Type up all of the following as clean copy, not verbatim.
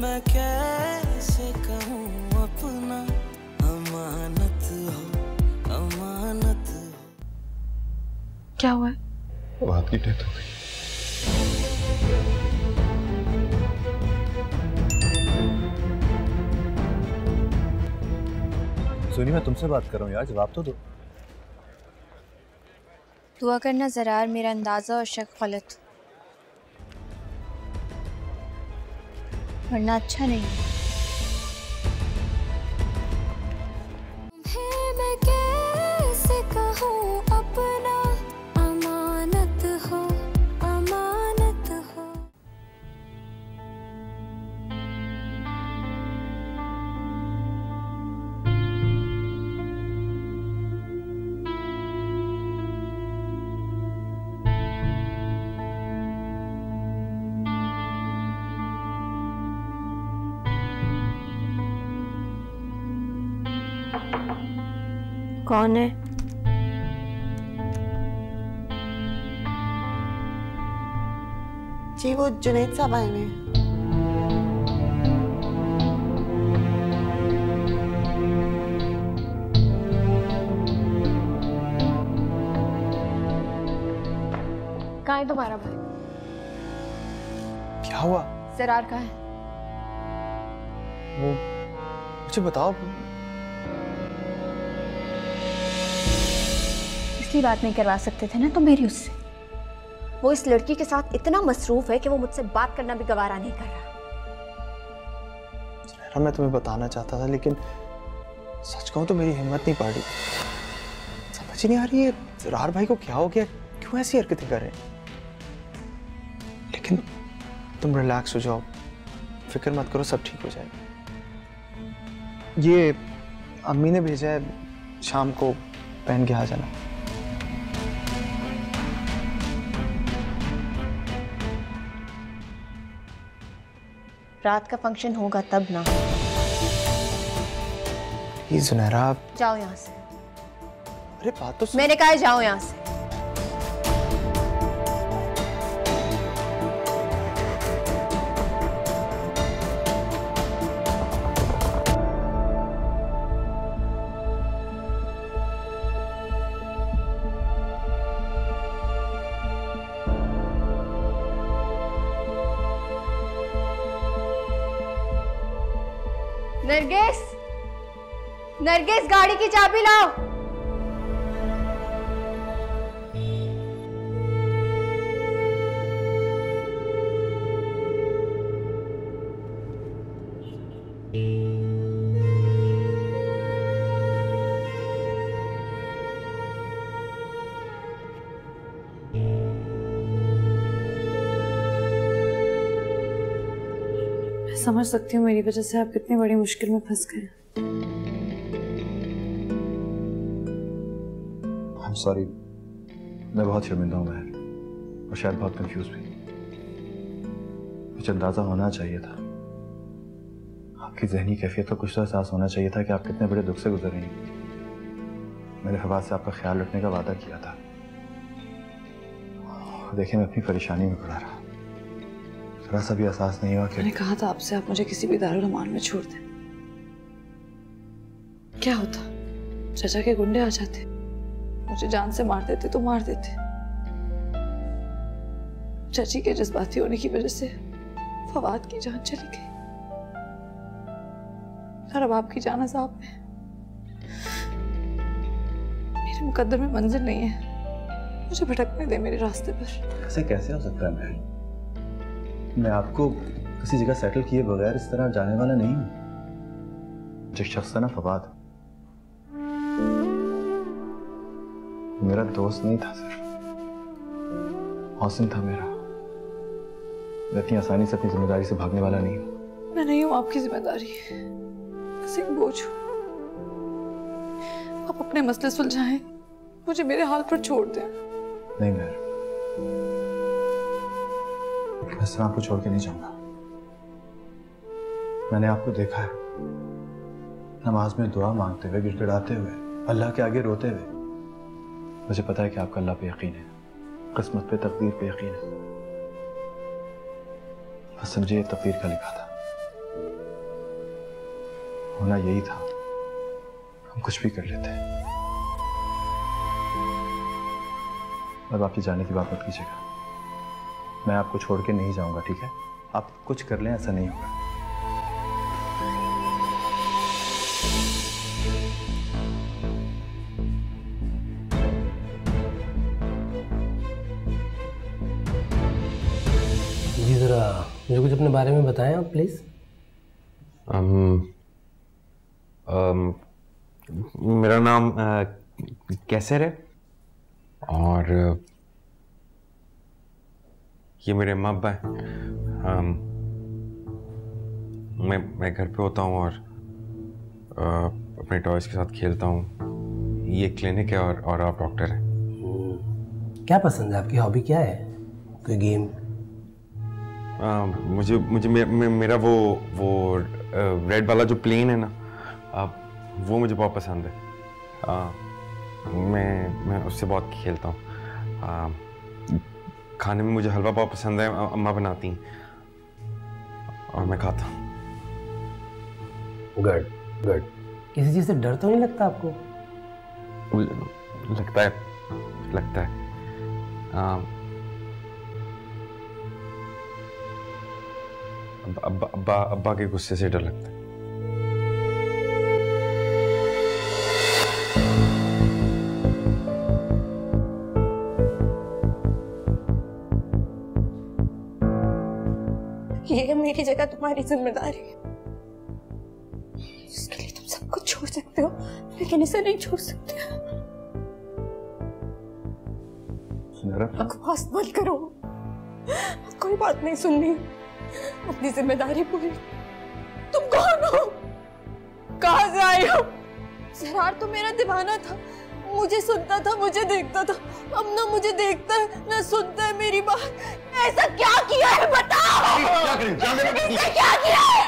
मैं कैसे कहूँ अपना, अमानत हो, अमानत हो। क्या हुआ है? फवाद की डेथ हो गई। सोनी, मैं तुमसे बात कर रहा हूँ यार, जवाब तो दो। दुआ करना ज़रार, मेरा अंदाज़ा और शक गलत, वरना अच्छा नहीं है। मैं कैसे कहूँ अपना, अमानत हो, अमानत हो। कौन है? जी वो जुनैद साहब आए हुए हैं। कहाँ है तुम्हारा भाई? क्या हुआ? ज़रार कहाँ है? वो मुझे बताओ। इसकी बात नहीं करवा सकते थे ना तो मेरी उससे। वो इस लड़की के साथ इतना मसरूफ है कि वो मुझसे बात करना भी गवारा नहीं कर रहा। मैं तुम्हें बताना चाहता था लेकिन सच कहूं तो मेरी हिम्मत नहीं पड़ रही। समझ ही नहीं आ रही है ज़रार भाई को क्या हो गया, क्यों ऐसी हरकतें कर रहे हैं। लेकिन तुम रिलैक्स हो जाओ, फिक्र मत करो, सब ठीक हो जाएगा। ये अम्मी ने भेजा है, शाम को पहन के आ जाना। रात का फंक्शन होगा तब ना। प्लीज जुनैरा, जाओ यहाँ से। अरे बात तो मैंने कहा जाओ यहाँ से। नरगिस, नरगिस, गाड़ी की चाबी लाओ। समझ सकती हूँ मेरी वजह से आप कितनी बड़ी मुश्किल में फंस गए। I'm sorry, मैं बहुत शर्मिंदा हूँ महर, और शायद बहुत कंफ्यूज भी। मुझे अंदाजा होना चाहिए था, आपकी जहनी कैफियत का कुछ तो एहसास होना चाहिए था कि आप कितने बड़े दुख से गुजर रही हैं। मैंने फवाद से आपका ख्याल रखने का वादा किया था। देखिए, मैं अपनी परेशानी में पड़ा रहा, थोड़ा सा भी एहसास नहीं हुआ कि मैंने कहा था आपसे आप मुझे किसी भी दारुल अमान में छोड़ दें। क्या होता, चाचा के गुंडे आ जाते, मुझे जान से मार देते तो मार देते। चाची के जज्बाती होने की वजह से फवाद की जान चली गई, और अब आपकी जान अज़ाब में। मेरे मुकद्दर में मंजिल नहीं है, मुझे भटकने दे मेरे रास्ते पर। ऐसे कैसे हो सकता है महर? मैं आपको किसी जगह सेटल किए बगैर इस तरह जाने वाला नहीं हूं। जो शख्स था ना फवाद, मेरा दोस्त नहीं था, सिर्फ हौसन था मेरा। मैं इतनी आसानी से अपनी जिम्मेदारी से भागने वाला नहीं हूं। मैं नहीं हूं आपकी जिम्मेदारी, बस एक बोझ हूं। आप अपने मसले सुलझाएं, मुझे मेरे हाल पर छोड़ दें। नहीं महर, मैं इस तरह आपको छोड़ के नहीं जाऊंगा। मैंने आपको देखा है नमाज में दुआ मांगते हुए, गिड़गिड़ाते हुए, अल्लाह के आगे रोते हुए। मुझे पता है कि आपका अल्लाह पे यकीन है, किस्मत पे, तकदीर पे यकीन है। बस समझिए, ये तकदीर का लिखा था। होना यही था, हम कुछ भी कर लेते। अब आपकी जाने की बात मत कीजिएगा, मैं आपको छोड़ के नहीं जाऊंगा, ठीक है? आप कुछ कर लें, ऐसा नहीं होगा। जी ज़रा मुझे कुछ अपने बारे में बताएं आप प्लीज़। मेरा नाम कैसर है और ये मेरे अम्मा अब्बा हैं। मैं घर पे होता हूँ और अपने टॉयज़ के साथ खेलता हूँ। ये क्लिनिक है और आप डॉक्टर हैं। क्या पसंद है आपकी, हॉबी क्या है? कोई गेम? मुझे मेरा वो रेड वाला जो प्लेन है ना, वो मुझे बहुत पसंद है। मैं उससे बहुत खेलता हूँ। खाने में मुझे हलवा बहुत पसंद है, अम्मा बनाती हैं और मैं खाता हूँ। Good good. किसी चीज़ से डर तो नहीं लगता आपको? लगता है। अब्बा के गुस्से से डर लगता है। ये मेरी जगह तुम्हारी जिम्मेदारी है। इसके लिए तुम सब कुछ छोड़ सकते हो, लेकिन इसे नहीं छोड़ सकते। बकवास मत करो, कोई बात नहीं सुननी। अपनी जिम्मेदारी पूरी। तुम कौन हो? कहाँ से आए हो? जरार तो मेरा दीवाना था, मुझे सुनता था, मुझे देखता था। अब ना मुझे देखता है ना सुनता है मेरी बात। ऐसा क्या किया है बताओ? ऐसा क्या किया है?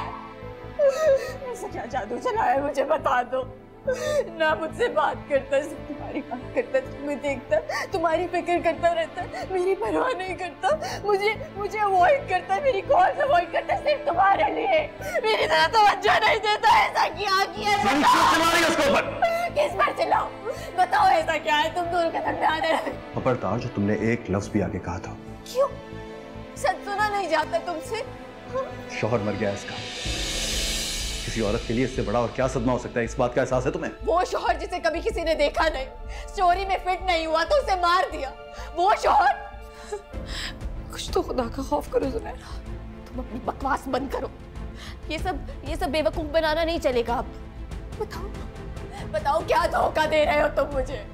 ऐसा क्या जादू चलाया है मुझे बता दो। ना मुझसे बात करता, सिर्फ तुम्हारी बात करता, तुम्हें देखता, तुम्हारी फिक्र करता रहता है, मेरी परवाह नहीं करता, मुझे अवॉइड करता, मेरी कॉल्स अवॉइड करता सिर्फ तुम्हारे लिए, मेरी तरह तवज्जो नहीं देता। ऐसा क्या किया है बताओ? किस पर चिल्लाऊं? बताओ ऐसा क्या है? तुम दोनों के दरमियान है। खबरदार जो तुमने एक लफ्ज भी आगे कहा था। क्यों? सच सुना नहीं जाता तुमसे? शौहर मर गया इसका। किसी औरत के लिए इससे बड़ा और क्या सदमा हो सकता है, इस बात का एहसास है तुम्हें? वो शौहर जिसे कभी किसी ने देखा नहीं, स्टोरी में फिट नहीं हुआ तो उसे मार दिया, वो शौहर। कुछ तो खुदा का खौफ करो ज़ुनैरा। तुम अपनी बकवास बंद करो। ये सब बेवकूफ बनाना नहीं चलेगा। अब बताओ क्या धोखा दे रहे हो तुम मुझे?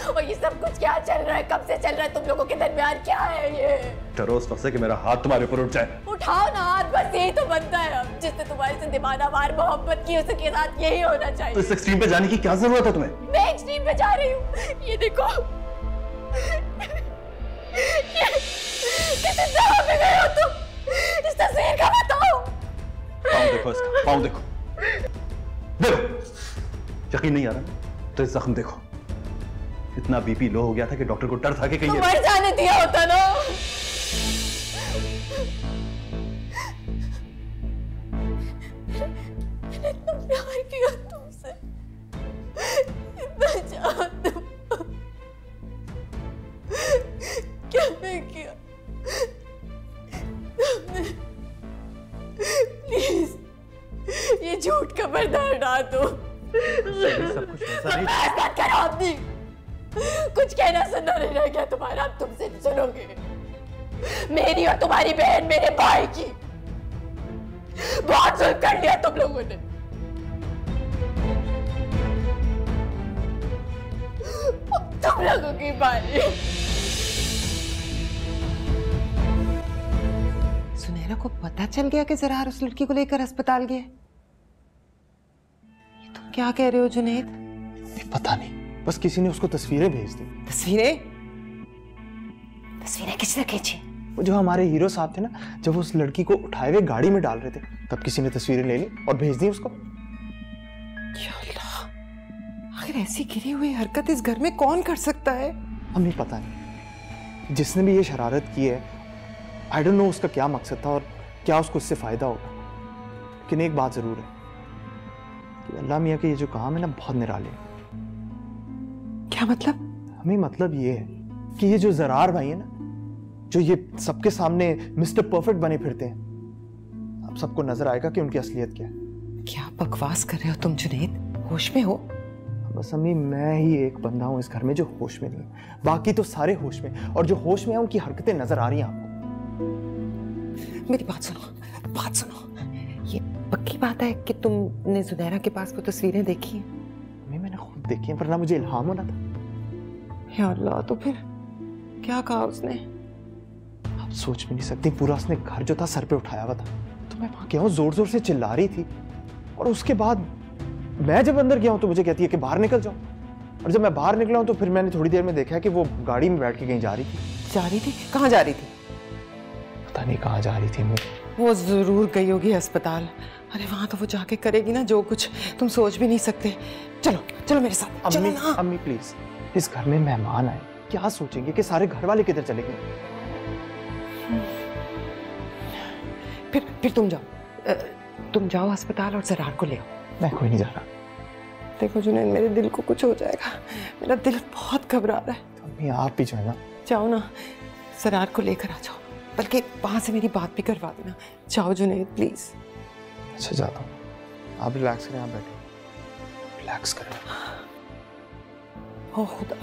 और ये सब कुछ क्या चल रहा है? कब से चल रहा है तुम लोगों के दरमियान? क्या है ये? डरो उस वक्त से कि मेरा हाथ तुम्हारे ऊपर उठ जाए। उठाओ ना हाथ, बस यही तो बनता है। अब जिससे तुम्हारे से दीवाना वार मोहब्बत की, उसके साथ यही होना चाहिए। तो इस एक्सट्रीम पे जाने की क्या जरूरत है तुम्हें? मैं एक्सट्रीम पे जा रही हूँ। ये देखो किस तरह पे गए हो तुम? इस तस्वीर का बताओ। पाँव देखो इसका, पाँव देखो। यकीन नहीं आ रहा तो इस जख्म देखो। इतना बीपी लो हो गया था कि डॉक्टर को डर था कि कहीं मर जाने दिया होता ना। मैंने इतना प्यार किया तुमसे, इतना चाहा तुम, क्या नहीं किया तुमने? प्लीज ये झूठ का पर्दा हटा दो। सब कुछ ऐसा नहीं। मत करो अपनी। कुछ कहना सुनना नहीं रह गया तुम्हारा। अब तुमसे सुनोगे मेरी और तुम्हारी बहन, मेरे भाई की। बहुत जुल्म कर लिया तुम लोगों ने। अब तुम लोगों की बारी। सुनैरा को पता चल गया कि जरार उस लड़की को लेकर अस्पताल गया। ये तुम क्या कह रहे हो जुनैद? पता नहीं, बस किसी ने उसको तस्वीरें भेज दी। तस्वीरें किसने खींची? वो जो हमारे हीरो साहब थे ना, जब वो उस लड़की को उठाए हुए गाड़ी में डाल रहे थे, तब किसी ने तस्वीरें ले ली और भेज दी उसको। या अल्लाह, आखिर ऐसी गिरी हुई हरकत इस घर में कौन कर सकता है? हमें पता नहीं। जिसने भी ये शरारत की है, आई डोंट नो उसका क्या मकसद था और क्या उसको इससे फायदा होगा। लेकिन एक बात जरूर है, कि अल्लाह मियाँ के ये जो काम है ना बहुत निराले हैं। क्या मतलब? हमें मतलब ये है कि ये जो ज़रार भाई है ना, जो ये सबके सामने मिस्टर परफेक्ट बने फिरते हैं, अब सबको नजर आएगा कि उनकी असलियत क्या है। क्या बकवास कर रहे हो तुम जुनैद? होश में हो? बस अम्मी मैं ही एक बंदा हूं इस घर में जो होश में नहीं है, बाकी तो सारे होश में, और जो होश में है उनकी हरकतें नजर आ रही हैं आपको। मेरी बात सुनो, बात सुनो। ये पक्की बात है कि तुमने जुनैरा के पास वो तस्वीरें देखी हैं? अम्मी मैंने खुद देखी हैं, वरना मुझे इल्हाम होना था। या अल्लाह, तो फिर क्या कहा उसने? आप सोच भी नहीं सकती, पूरा उसने घर जो था सर पे उठाया हुआ था। तो मैं वहां गया हूँ, जोर जोर से चिल्ला रही थी, और उसके बाद मैं जब अंदर गया हूँ तो मुझे कहती है कि बाहर निकल जाओ। और जब मैं बाहर निकला हूँ तो फिर मैंने थोड़ी देर में देखा कि वो गाड़ी में बैठ के कहीं जा रही थी। जा रही थी? कहाँ जा रही थी? पता नहीं कहाँ जा रही थी। वो जरूर गई होगी अस्पताल। अरे वहां तो वो जाके करेगी ना जो कुछ तुम सोच भी नहीं सकते। चलो चलो मेरे साथ, चलो ना। अम्मी प्लीज, इस घर में मेहमान आए, क्या सोचेंगे कि सारे घर वाले किधर चले गए? फिर तुम जाओ अस्पताल और ज़रार को ले आओ। मैं कोई नहीं जा रहा। देखो जुनैद, मेरे दिल को कुछ हो जाएगा, मेरा दिल बहुत घबरा रहा है। तो अम्मी आप भी जो है ना, जाओ ना, ज़रार को लेकर आ जाओ, बल्कि वहां से मेरी बात भी करवा देना। जाओ जुनैद प्लीज। अच्छा जाता हूँ, आप रिलैक्स करें, आप बैठे रिलैक्स करें। ओ खुदा,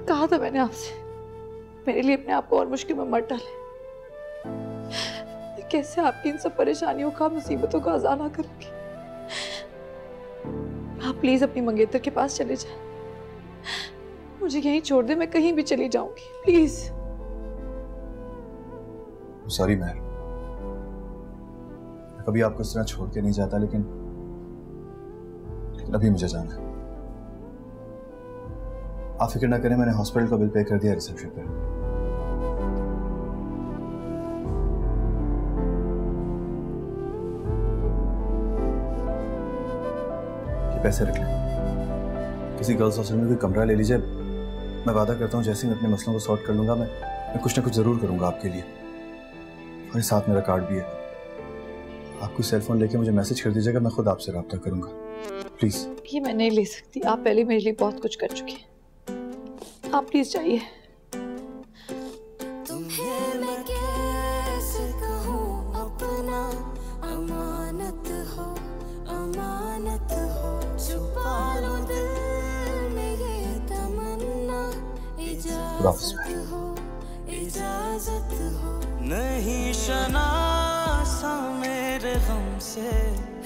कहा था मैंने आपसे, मेरे लिए अपने आप को और मुश्किल में मत डालें। कैसे आपकी इन सब परेशानियों का, मुसीबतों का खजाना करूंगी। आप प्लीज अपनी मंगेतर के पास चले जाएं, मुझे यहीं छोड़ दे, मैं कहीं भी चली जाऊंगी, प्लीज। सॉरी महर, कभी आपको इस तरह छोड़ के नहीं जाता, लेकिन अभी मुझे जाना है। आप फिक्र ना करें, मैंने हॉस्पिटल का बिल पे कर दिया रिसेप्शन पे। ये पैसे रख लें, किसी गर्ल्स हॉस्टल में कोई कमरा ले लीजिए। मैं वादा करता हूँ जैसे ही मैं अपने मसलों को सॉर्ट कर लूंगा, मैं कुछ ना कुछ जरूर करूंगा आपके लिए। और साथ मेरा कार्ड भी है, आप कोई सेल फोन लेके मुझे मैसेज कर दीजिएगा, मैं खुद आपसे रब्ता करूंगा, प्लीज। ये मैं नहीं ले सकती, आप पहले मेरे लिए बहुत कुछ कर चुके हैं, आप प्लीज जाइए। तुम्हें मैं कैसे कहूँ अपना, अमानत हो, अमानत हो। छुपा लो दिल में ये तमन्ना, इजाजत हो, इजाजत हो। नहीं शनासा मेरे गम से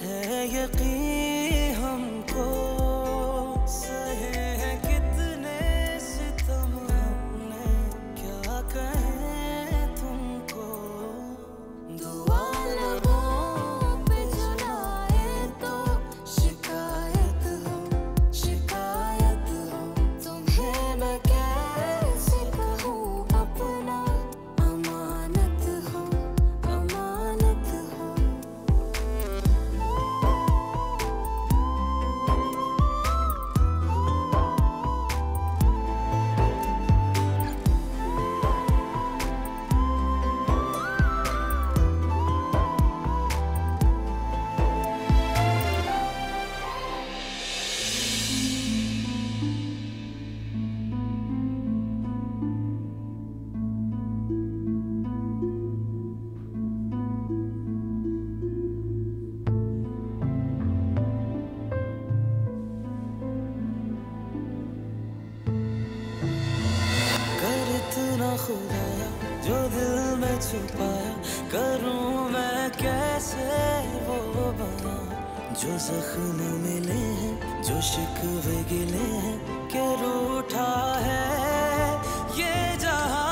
है यकीन हमको, सहे हैं कितने सितम हमने, क्या कहें तुमको। दुआ लबों पे जलाए तो शिकायत हो, शिकायत हो। तुम्हें मैं कैसे कहूँ अपना, अमानत हो, अमानत हो। कर इतना खुदाया जो दिल में छुपाया, करूं मैं कैसे वो बना। जो जख्म मिले हैं, जो शिकवे गिले हैं, कि रूठा है ये जहां।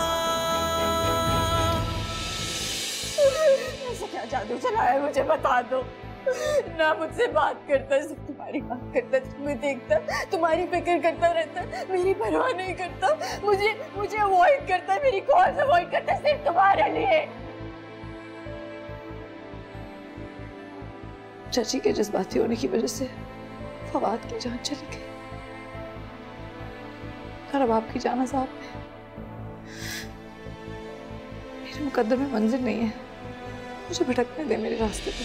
ऐसा क्या जादू चलाया है, मुझे बता दो। ना मुझसे बात करता, सिर्फ तुम्हारी बात करता, तुम्हें देखता, तुम्हारी फिक्र करता रहता, मेरी परवाह नहीं करता, मुझे अवॉइड करता, मेरी कॉल्स अवॉइड करता सिर्फ तुम्हारे लिए। चाची के जज्बाती होने की वजह से फवाद की जान चली गई। और अब आपकी जान साहब मेरे मुकद्दर में मंजिल नहीं है, मुझे भटकने दे मेरे रास्ते पे।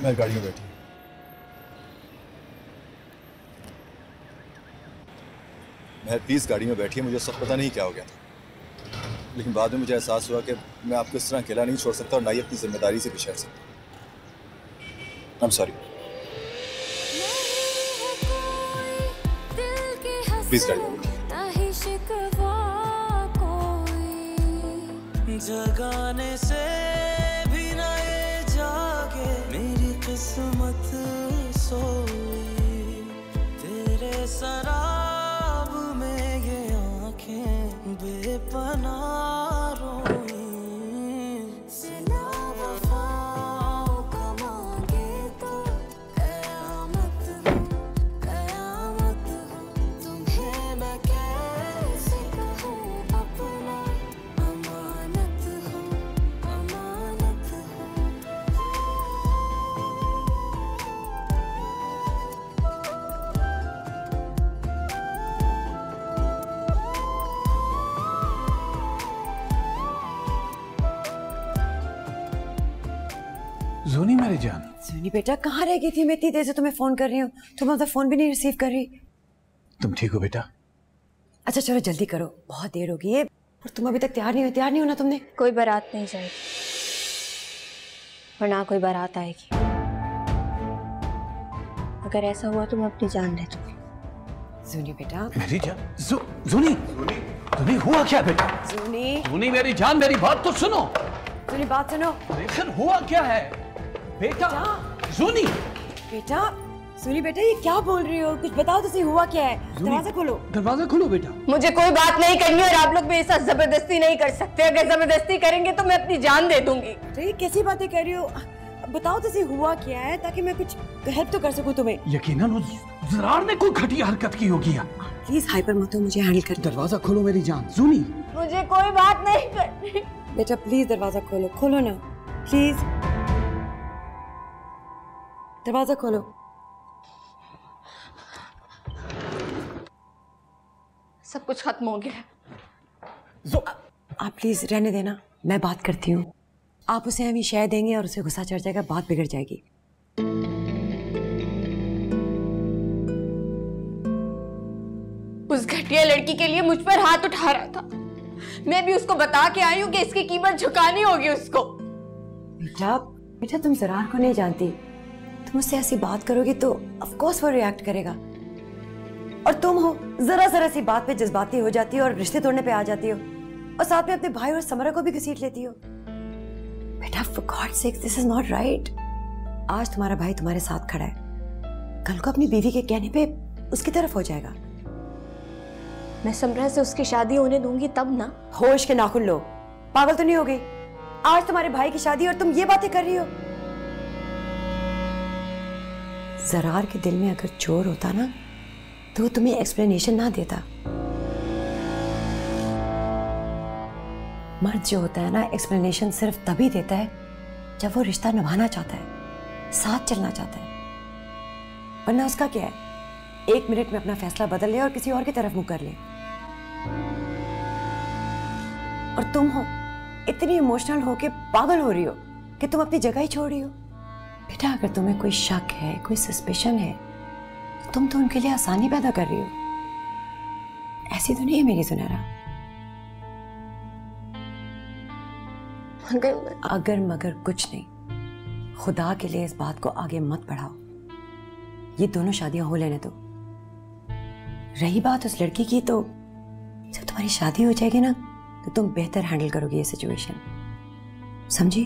मैं गाड़ी में बैठी। मैं प्लीज गाड़ी में बैठी है, मुझे सब पता नहीं क्या हो गया था, लेकिन बाद में मुझे एहसास हुआ कि मैं आपको इस तरह अकेला नहीं छोड़ सकता और ना ही अपनी जिम्मेदारी से भी शहर सकता। I am sorry. प्लीज गाड़ी में बैठी। जगाने से भी न ये जागे मेरी किस्मत सोई, तेरे शराब में ये आंखें बेपनाह रोई। सिला वफाओं का मांगे तो कयामत हो तुम्हें मैं कैसे कहूँ अपना अमानत हो। जोनी मेरी जान। जोनी बेटा कहाँ रह गई थी? मैं इतनी देर से तुम्हें फोन कर रही हूँ, तुम अपना फोन भी नहीं रिसीव कर रही। तुम ठीक हो बेटा? अच्छा चलो जल्दी करो, बहुत देर हो गई है और तुम अभी तक तैयार नहीं होना तुमने। कोई बारात नहीं जाएगी और ना कोई बारात आएगी। अगर ऐसा हुआ तो मैं अपनी जान ले दूंगी। जोनी बेटा मेरी जान। जोनी हुआ क्या बेटा? जोनी मेरी जान, मेरी बात तो सुनो। जोनी बात सुनो। लेकिन हुआ क्या है बेटा? जोनी सुनी बेटा ये क्या बोल रही हो? कुछ बताओ तो सही, हुआ क्या है? दरवाजा खोलो। दरवाजा खोलो बेटा। मुझे कोई बात नहीं करनी और आप लोग मेरे साथ जबरदस्ती नहीं कर सकते। अगर जबरदस्ती करेंगे तो मैं अपनी जान दे दूंगी। तो ये कैसी बातें कर रही हो? बताओ तो सही हुआ क्या है, ताकि मैं कुछ हेल्प तो कर सकूं तुम्हें। यकीनन उस ज़रार ने कोई घटिया हरकत की होगी। प्लीज हाइपर मत हो, मुझे हैंडल कर। दरवाजा खोलो मेरी जान। जोनी मुझे कोई बात नहीं करनी। बेटा प्लीज दरवाजा खोलो, खोलो ना प्लीज, दरवाजा खोलो। सब कुछ खत्म हो गया। आप प्लीज रहने देना, मैं बात करती हूँ। आप उसे हमें शय देंगे और उसे गुस्सा चढ़ जाएगा, बात बिगड़ जाएगी। उस घटिया लड़की के लिए मुझ पर हाथ उठा रहा था। मैं भी उसको बता के आई हूँ कि इसकी कीमत झुकानी होगी उसको। बेटा तुम ज़रार को नहीं जानती, तुम उससे ऐसी बात करोगी तो ऑफ कोर्स वो रिएक्ट करेगा। और तुम हो जरा सी बात पे जज्बाती हो जाती हो और रिश्ते तोड़ने पे आ जाती हो, और साथ में अपने भाई और समरा को भी घसीट लेती हो। बेटा for God sake this is not right. आज तुम्हारा भाई तुम्हारे साथ खड़ा है, कल को अपनी बीवी के कहने पे उसकी तरफ हो जाएगा। मैं समरा से उसकी शादी होने दूंगी तब ना। होश के नाखुन लो, पागल तो नहीं हो गई? आज तुम्हारे भाई की शादी और तुम ये बातें कर रही हो। ज़रार के दिल में अगर चोर होता ना तो तुम्हें एक्सप्लेनेशन ना देता। मर्द जो होता है ना, एक्सप्लेनेशन सिर्फ तभी देता है जब वो रिश्ता निभाना चाहता है, साथ चलना चाहता है। वरना उसका क्या है, 1 मिनट में अपना फैसला बदल ले और किसी और की तरफ मुंह कर ले। और तुम हो इतनी इमोशनल हो के पागल हो रही हो कि तुम अपनी जगह ही छोड़ रही हो। बेटा अगर तुम्हें कोई शक है, कोई सस्पेशन है, तो तुम तो उनके लिए आसानी पैदा कर रही हो। ऐसी तो नहीं है मेरी सुनहरा। अगर मगर कुछ नहीं, खुदा के लिए इस बात को आगे मत बढ़ाओ। ये दोनों शादियां हो लेने दो। रही बात उस लड़की की, तो जब तुम्हारी शादी हो जाएगी ना तो तुम बेहतर हैंडल करोगी ये सिचुएशन। समझी?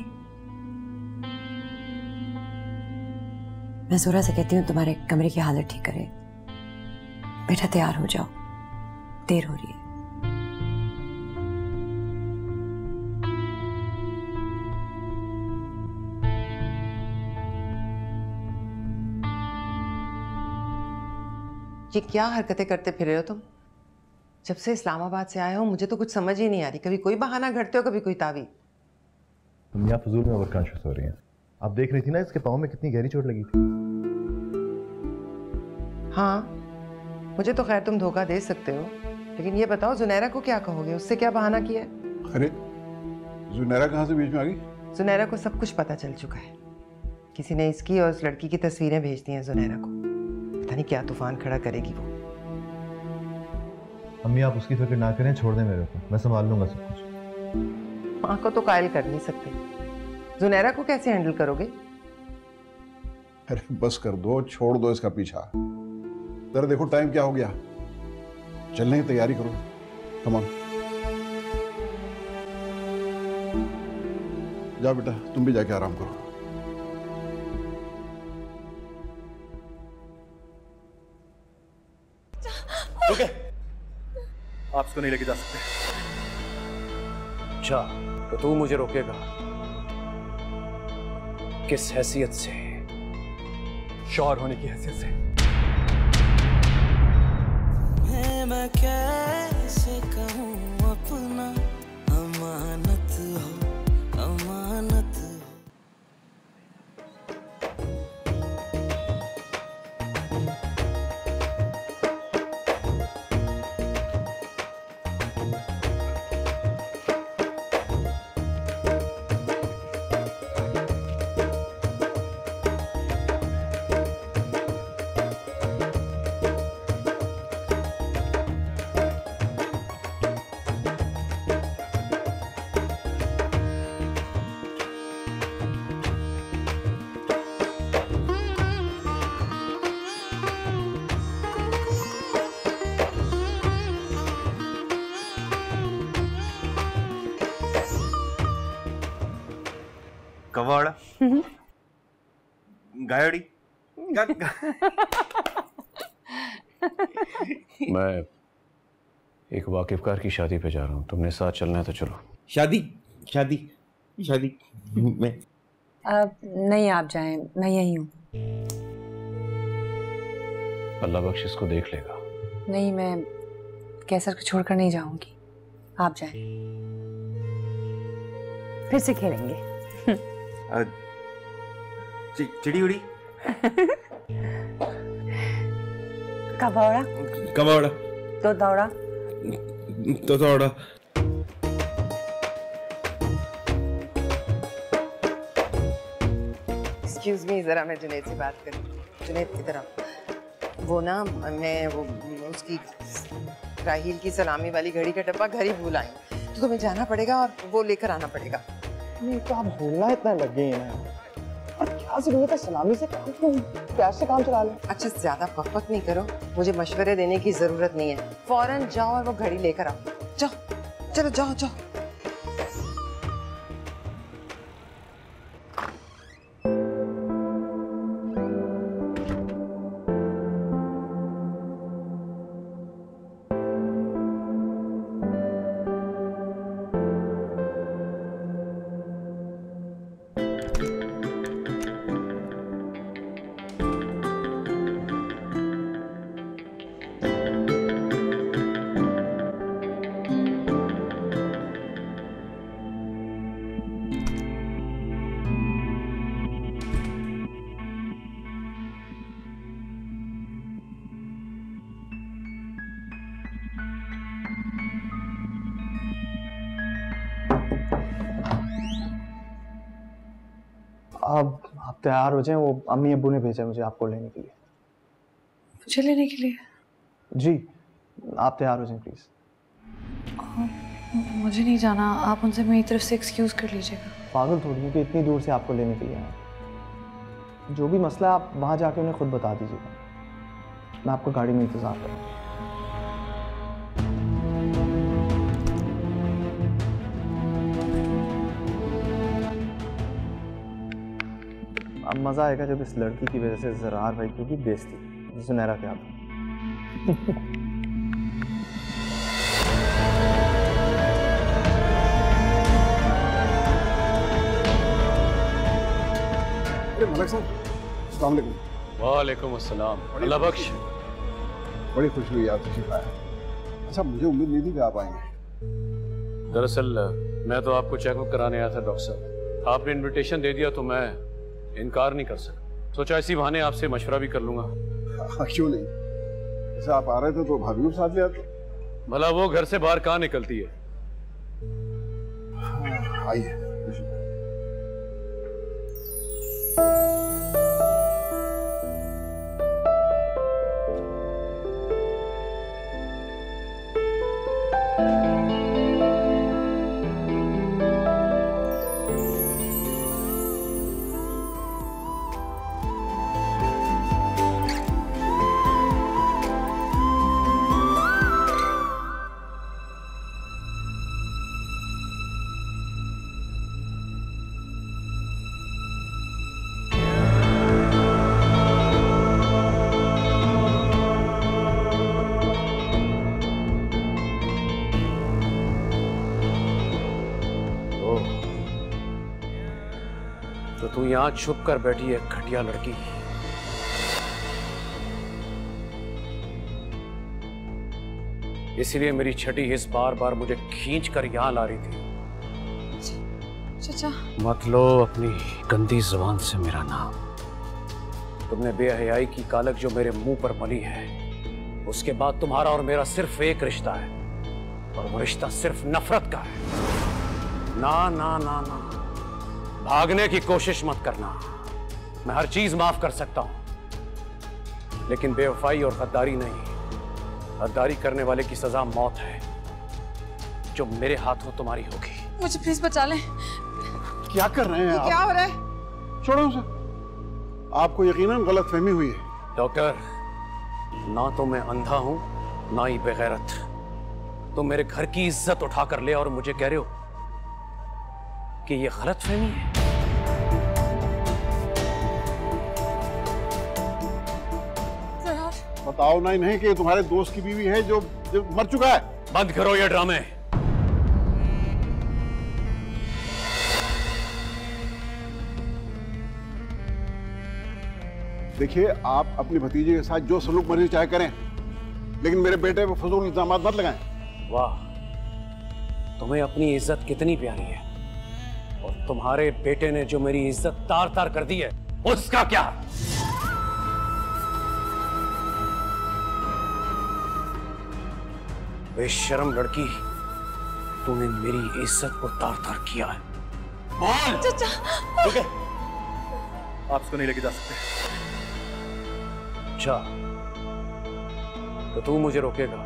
मैं जोरा से कहती हूँ तुम्हारे कमरे की हालत ठीक करे। बेटा तैयार हो जाओ, देर हो रही है। ये क्या हरकतें करते फिर रहे हो तुम? जब से इस्लामाबाद से आए हो मुझे तो कुछ समझ ही नहीं आ रही। कभी कोई बहाना घड़ते हो, कभी कोई तावीज़। तुम यहाँ फजूल में ओवर कॉन्शियस हो रही हैं। आप देख रही थी ना इसके पाँव में कितनी गहरी चोट लगी थी। हाँ, मुझे तो खैर तुम धोखा दे सकते हो, लेकिन ये बताओ जुनैरा को क्या कहोगे? उससे क्या बहाना किया है? अरे जुनैरा कहाँ से बीच में आ गई? जुनैरा को सब कुछ पता चल चुका है। किसी ने इसकी और उस लड़की की तस्वीरें भेज दी हैं जुनैरा को। पता नहीं क्या तूफान खड़ा करेगी वो। अम्मी आप उसकी फिक्र ना करें, छोड़ दें मेरे को, मैं संभाल लूंगा सब कुछ। माँ को तो कायल कर नहीं सकते, जुनैरा को कैसे हैंडल करोगे? अरे बस कर दो, छोड़ दो इसका पीछा। जरा देखो टाइम क्या हो गया, चलने की तैयारी करो। कम ऑन, जा बेटा तुम भी जाके आराम करो। ओके, आप इसको नहीं लेके जा सकते। अच्छा, तो तू मुझे रोकेगा? किस हैसियत से? शौहर होने की हैसियत से। मैं कैसे कहूँ अपना अमानत हो, अमानत हो। कवाड़ा गायड़ी मैं एक वाकिफकार की शादी पे जा रहा हूँ, तुमने साथ चलना है तो चलो। शादी शादी शादी मैं नहीं, आप जाएं, मैं यही हूँ। अल्लाह बख्श इसको देख लेगा। नहीं, मैं कैसर को छोड़कर नहीं जाऊंगी, आप जाएं। फिर से खेलेंगे। चिड़ी उड़ी कबाड़ा कबाड़ा तो दौड़ा तो दौड़ा। एक्सक्यूज मी, जरा मैं जुनैद से बात करूं। जुनैद की तरफ वो ना, मैं वो उसकी राहील की सलामी वाली घड़ी का डब्बा घर ही भूल आई, तो तुम्हें जाना पड़ेगा और वो लेकर आना पड़ेगा। नहीं तो आप भूलना इतना लग गई है ना, और क्या जरूरत है सलामी से? काम को प्यार से काम चला ले। अच्छा ज्यादा पकपक नहीं करो, मुझे मशवरे देने की जरूरत नहीं है। फौरन जाओ और वो घड़ी लेकर आओ। जाओ, चलो जाओ जाओ। अब आप तैयार हो जाएं, वो अम्मी अब्बू ने भेजा मुझे आपको लेने के लिए। मुझे लेने के लिए? जी, आप तैयार हो जाएं प्लीज। मुझे नहीं जाना, आप उनसे मेरी तरफ से एक्सक्यूज कर लीजिएगा। पागल थोड़ी हूँ कि इतनी दूर से आपको लेने के लिए आए। जो भी मसला आप वहाँ जाके उन्हें खुद बता दीजिएगा, मैं आपको गाड़ी में इंतजार करूँगा। अब मज़ा आएगा जब इस लड़की की वजह से ज़रार भाई की होगी बेइज्जती। सुनहरा क्या था। मलिक साहब, अस्सलाम वालेकुम। वालेकुम अस्सलाम। अल्लाह बख्श। बड़ी खुशी हुई आप तशरीफ आए। अच्छा, मुझे उम्मीद नहीं थी कि आप आएंगे। दरअसल मैं तो आपको चेकअप कराने आया था डॉक्टर साहब। आपने इनविटेशन दे दिया तो मैं इनकार नहीं कर सका। सोचा इसी बहाने आपसे मशवरा भी कर लूंगा। क्यों नहीं, जैसे आप आ रहे थे तो भाभी को साथ ले आते। भला वो घर से बाहर कहाँ निकलती है। आइए। तो तू यहाँ छुप कर बैठी है घटिया लड़की। इसीलिए मेरी छठी हिस्स बार बार मुझे खींच कर यहाँ ला रही थी। चाचा मत लो अपनी गंदी जुबान से मेरा नाम। तुमने बेहयाई की कालक जो मेरे मुंह पर मली है, उसके बाद तुम्हारा और मेरा सिर्फ एक रिश्ता है, और वो रिश्ता सिर्फ नफरत का है। ना ना ना ना, भागने की कोशिश मत करना। मैं हर चीज माफ कर सकता हूं, लेकिन बेवफाई और गद्दारी नहीं। गद्दारी करने वाले की सजा मौत है, जो मेरे हाथों तुम्हारी होगी। मुझे प्लीज बचा लें। क्या कर रहे हैं आप? क्या हो रहा है? छोड़ो उसे। आपको यकीनन गलतफहमी हुई है। डॉक्टर, ना तो मैं अंधा हूं, ना ही बेगैरत। तुम मेरे घर की इज्जत उठा कर ले और मुझे कह रहे हो कि ये गलतफहमी है। बताओ ना इन्हें कि तुम्हारे दोस्त की बीवी है जो मर चुका है। बंद करो ये ड्रामे। देखिए, आप अपनी भतीजे के साथ जो सलूक मर्जी चाहे करें, लेकिन मेरे बेटे पे फजूल इल्जाम मत लगाएं। वाह, तुम्हें अपनी इज्जत कितनी प्यारी है, और तुम्हारे बेटे ने जो मेरी इज्जत तार तार कर दी है, उसका क्या? बेशर्म लड़की, तूने मेरी इज्जत को तार तार किया है। बोल। चाचा, ठीक है, आप इसको नहीं लेके जा सकते। अच्छा, तो तू मुझे रोकेगा?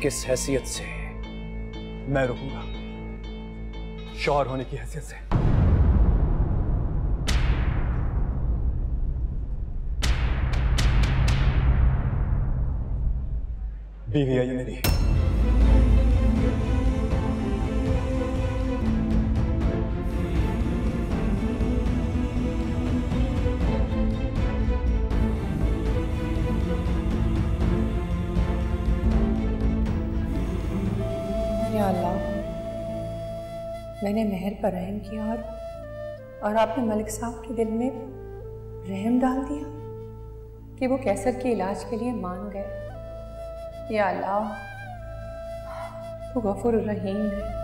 किस हैसियत से? मैं रुकूंगा, शौहर होने की हैसियत से। बीवी है ये मेरी। या अल्लाह, मैंने मेहर पर रहम किया और आपने मलिक साहब के दिल में रहम डाल दिया कि वो कैंसर के इलाज के लिए मान गए। या अल्लाह, तू गफूर रहीम है।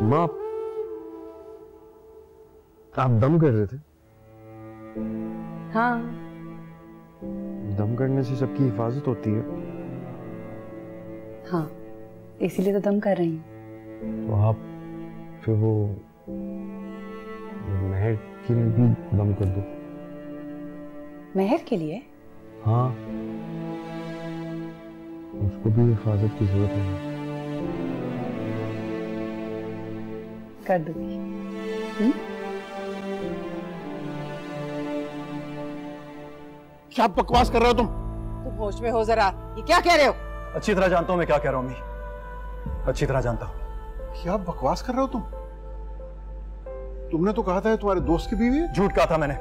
माँ, आप दम कर रहे थे? हाँ, दम करने से सबकी हिफाजत होती है। हाँ, इसीलिए तो दम कर रही हूँ। तो आप फिर वो महक के लिए भी दम कर दो। मेहर के लिए? हाँ, उसको भी हिफाजत की जरूरत है। कर दूंगी। क्या बकवास कर रहे हो तुम? तुम होश में हो जरा, ये क्या कह रहे हो? अच्छी तरह जानता हूं मैं क्या कह रहा हूं अम्मी, अच्छी तरह जानता हूं। क्या बकवास कर रहे हो तुम? तुमने तो कहा था ये तुम्हारे दोस्त की बीवी है। झूठ कहा था मैंने,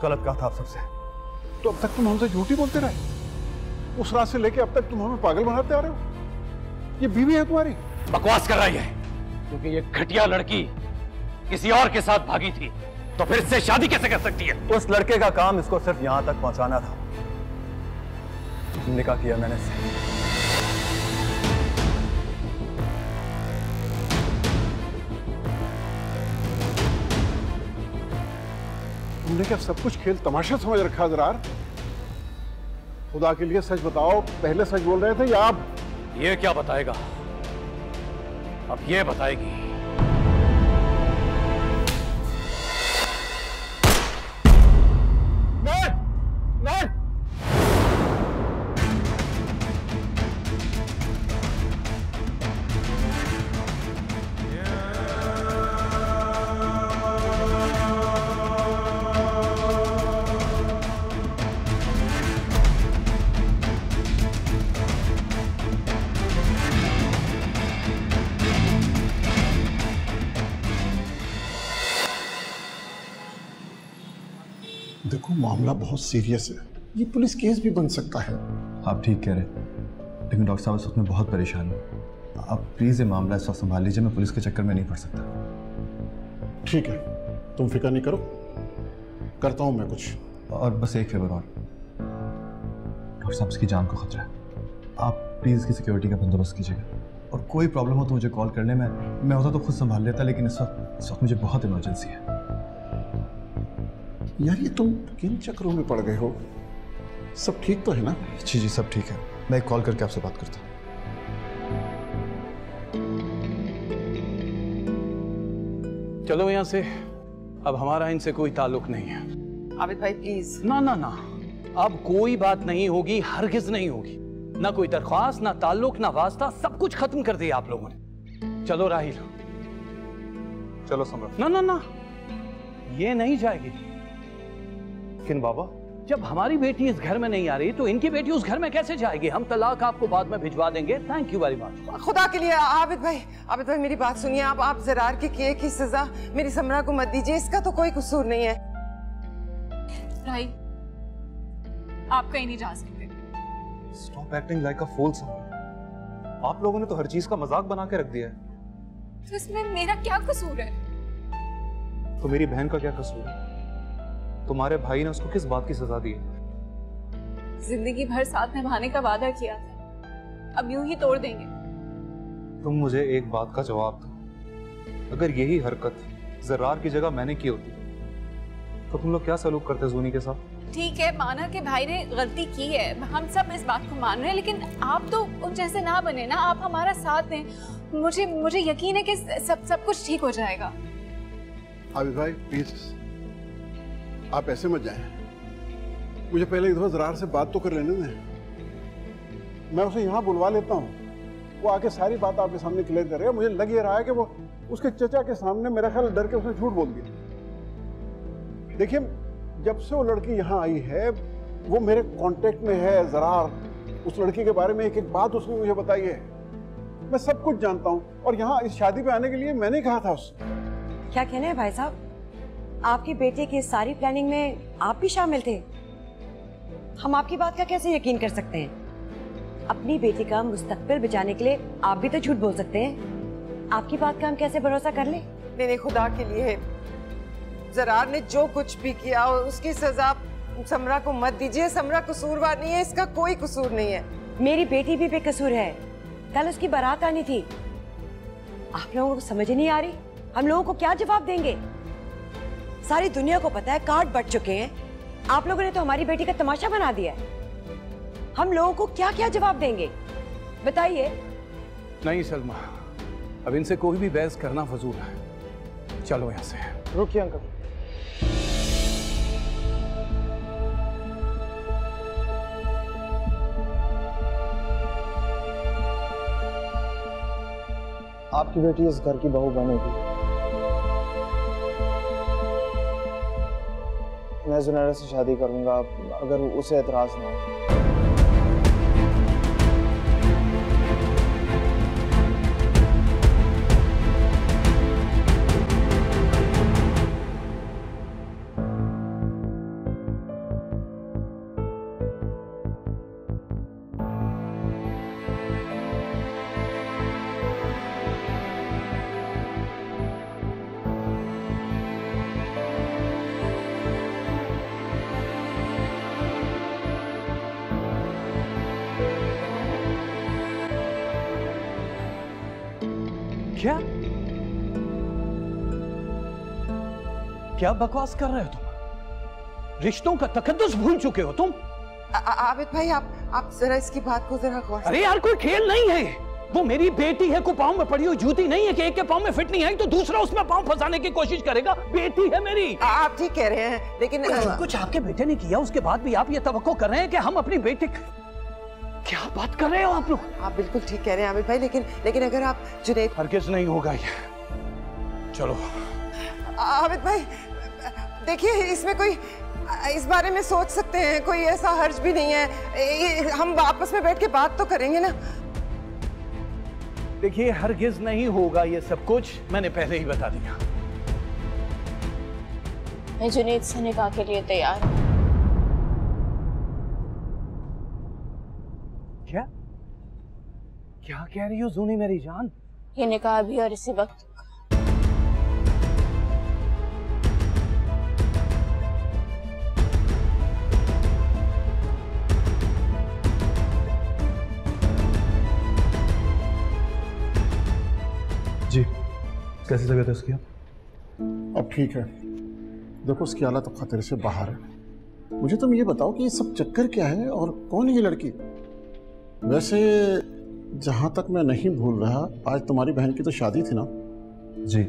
गलत कहा था आप सबसे। तो अब तक तुम हमसे झूठ ही बोलते रहे। उस रात से लेके अब तक तुम हमें पागल बनाते आ रहे हो। ये बीवी है तुम्हारी? बकवास कर रही है, क्योंकि ये घटिया लड़की किसी और के साथ भागी थी, तो फिर इससे शादी कैसे कर सकती है? उस लड़के का काम इसको सिर्फ यहां तक पहुंचाना था। निकाह किया मैंने इससे। तुमने क्या सब कुछ खेल तमाशा समझ रखा जरार? खुदा के लिए सच बताओ, पहले सच बोल रहे थे या आप? ये क्या बताएगा, अब ये बताएगी। देखो मामला बहुत सीरियस है, ये पुलिस केस भी बन सकता है। आप ठीक कह रहे, लेकिन डॉक्टर साहब इस वक्त मैं बहुत परेशान हूँ। आप प्लीज ये मामला इस वक्त संभाल लीजिए, मैं पुलिस के चक्कर में नहीं पड़ सकता। ठीक है, तुम फिक्र नहीं करो, करता हूँ मैं कुछ। और बस एक फेवर और, डॉक्टर साहब इसकी जान को खतरा है, आप प्लीज की सिक्योरिटी का बंदोबस्त कीजिएगा। और कोई प्रॉब्लम हो तो मुझे कॉल करने में, मैं होता तो खुद संभाल लेता, लेकिन इस वक्त मुझे बहुत इमरजेंसी है। यार ये तुम किन चक्रों में पड़ गए हो? सब ठीक तो है ना? जी सब ठीक है, मैं एक कॉल करके आपसे बात करता हूँ। चलो यहाँ से, अब हमारा इनसे कोई ताल्लुक नहीं है। आबिद भाई प्लीज। ना ना ना, अब कोई बात नहीं होगी, हरगिज नहीं होगी। ना कोई दरख्वास्त, ना ताल्लुक, ना वास्ता, सब कुछ खत्म कर दिया आप लोगों ने। चलो राहिल, चलो सम्राट। ना ना ना, ये नहीं जाएगी। किन बाबा? जब हमारी बेटी इस घर में नहीं आ रही तो इनकी बेटी उस घर में कैसे जाएगी? हम तलाक आपको बाद में भिजवा देंगे। Thank you very much. खुदा के लिए आबिद भाई मेरी बात सुनिए। आप जरार के किए की सजा मेरी समरा को मत दीजिए, इसका तो कोई कसूर नहीं है। भाई आप कहीं नहीं जा सकते। स्टॉप एक्टिंग लाइक अ फूल सम्राट, आप लोगों ने तो हर चीज का मजाक बना के रख दिया है। तो इसमें मेरा क्या कसूर है? तो मेरी बहन का क्या कसूर है? तुम्हारे भाई ने उसको किस बात की सजा दी है? जिंदगी भर साथ निभाने का वादा किया था, अब यूं ही तोड़ देंगे। तुम मुझे एक बात का जवाब दो, अगर यही हरकत जरार की जगह मैंने की होती तो तुम लोग क्या सलूक करते जूनी के साथ? ठीक है, माना कि भाई ने गलती की है, हम सब इस बात को मान रहे हैं, लेकिन आप तो उन जैसे ना बने ना, आप हमारा साथ दें। मुझे यकीन है कि सब कुछ ठीक हो जाएगा। आबिद भाई प्लीज आप ऐसे मत जाएं, मुझे पहले एक दफा जरार से बात तो कर लेने दें। मैं उसे यहाँ बुलवा लेता हूँ, वो आके सारी बात आपके सामने क्लियर करेगा। मुझे लग ये रहा है कि वो उसके चचा के सामने मेरा ख्याल डर के उसने झूठ बोल दिया। देखिए जब से वो लड़की यहाँ आई है वो मेरे कांटेक्ट में है। जरार उस लड़की के बारे में एक एक बात उसने मुझे बताई है, मैं सब कुछ जानता हूँ। और यहाँ इस शादी पे आने के लिए मैंने कहा था उससे। क्या कहने हैं भाई साहब, आपकी बेटे की सारी प्लानिंग में आप भी शामिल थे? हम आपकी बात का कैसे यकीन कर सकते हैं? अपनी बेटी का मुस्तकबिल बचाने के लिए आप भी तो झूठ बोल सकते हैं। आपकी बात का हम कैसे भरोसा कर लें? नहीं खुदा के लिए जरार ने जो कुछ भी किया उसकी सजा समरा को मत दीजिए। समरा कसूरवार नहीं है, इसका कोई कसूर नहीं है। मेरी बेटी भी बेकसूर है, कल उसकी बारात आनी थी। आप लोगों को समझ नहीं आ रही, हम लोगों को क्या जवाब देंगे? सारी दुनिया को पता है कार्ड बट चुके हैं, आप लोगों ने तो हमारी बेटी का तमाशा बना दिया है। हम लोगों को क्या क्या जवाब देंगे बताइए। नहीं सलमा, अब इनसे कोई भी बहस करना फजूल है। चलो यहाँ से। रुकिए अंकल, आपकी बेटी इस घर की बहू बनेगी। मैं जुनैरा से शादी करूंगा अगर उसे एतराज ना हो। क्या क्या बकवास कर रहे हो तुम? रिश्तों का तकद्दुस भूल चुके हो तुम। आबिद भाई आप जरा इसकी बात को जरा गौर से। अरे यार कोई खेल नहीं है, वो मेरी बेटी है, को पाँव में पड़ी हुई जूती नहीं है कि एक के पाँव में फिट नहीं है तो दूसरा उसमें पाँव फंसाने की कोशिश करेगा। बेटी है मेरी। आप ठीक कह रहे हैं, लेकिन कुछ आपके बेटे ने किया उसके बाद भी आप ये तवक्को कर रहे हैं कि हम अपनी बेटी। क्या बात कर रहे हो आप लोग? आप बिल्कुल ठीक कह रहे हैं आबिद भाई, लेकिन अगर आप जुनैद। हरगिज़ नहीं होगा ये। चलो आबिद भाई देखिए, इसमें कोई इस बारे में सोच सकते हैं, कोई ऐसा हर्ज भी नहीं है। हम आपस में बैठ के बात तो करेंगे ना। देखिए हरगिज़ नहीं होगा ये सब कुछ, मैंने पहले ही बता दिया। मैं जुनैद से निकाह के लिए तैयार हूँ। क्या क्या कह रही हो जूनी मेरी जान? ये निकाह अभी और इसी वक्त। जी कैसी तबीयत है उसकी? अब ठीक है। देखो उसकी हालत अब खतरे से बाहर है। मुझे तुम ये बताओ कि ये सब चक्कर क्या है और कौन है ये लड़की? वैसे जहां तक मैं नहीं भूल रहा, आज तुम्हारी बहन की तो शादी थी ना? जी,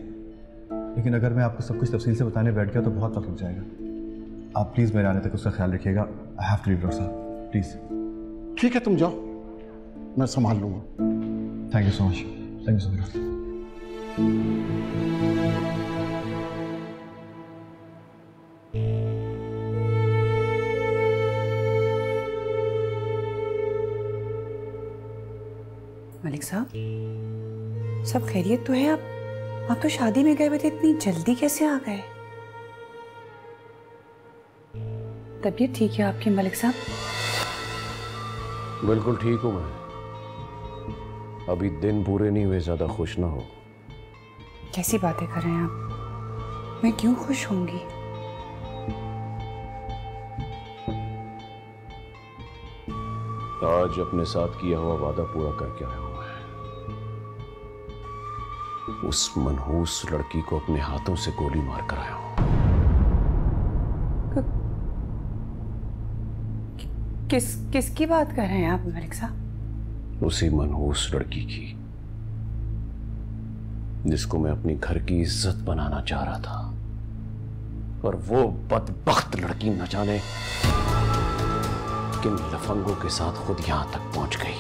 लेकिन अगर मैं आपको सब कुछ तफसील से बताने बैठ गया तो बहुत वक्त लग जाएगा। आप प्लीज़ मेरे आने तक उसका ख्याल रखिएगा। I have to leave doctor साहब, प्लीज़। ठीक है तुम जाओ, मैं संभाल लूंगा। Thank you so much. Thank you so much. Malik साहब, सब खैरियत तो है? आप तो शादी में गए हुए थे, इतनी जल्दी कैसे आ गए? तबीयत ठीक है आपकी मलिक साहब? बिल्कुल ठीक हूं मैं। अभी दिन पूरे नहीं हुए, ज्यादा खुश ना हो। कैसी बातें कर रहे हैं आप? मैं क्यों खुश होंगी? आज अपने साथ किया हुआ वादा पूरा करके आया हूं। उस मनहूस लड़की को अपने हाथों से गोली मार कर आया हूं। किसकी बात कर रहे हैं आप मलिक साहब? उसी मनहूस लड़की की जिसको मैं अपनी घर की इज्जत बनाना चाह रहा था, और वो बदबख्त लड़की न जाने किन लफंगों के साथ खुद यहां तक पहुंच गई।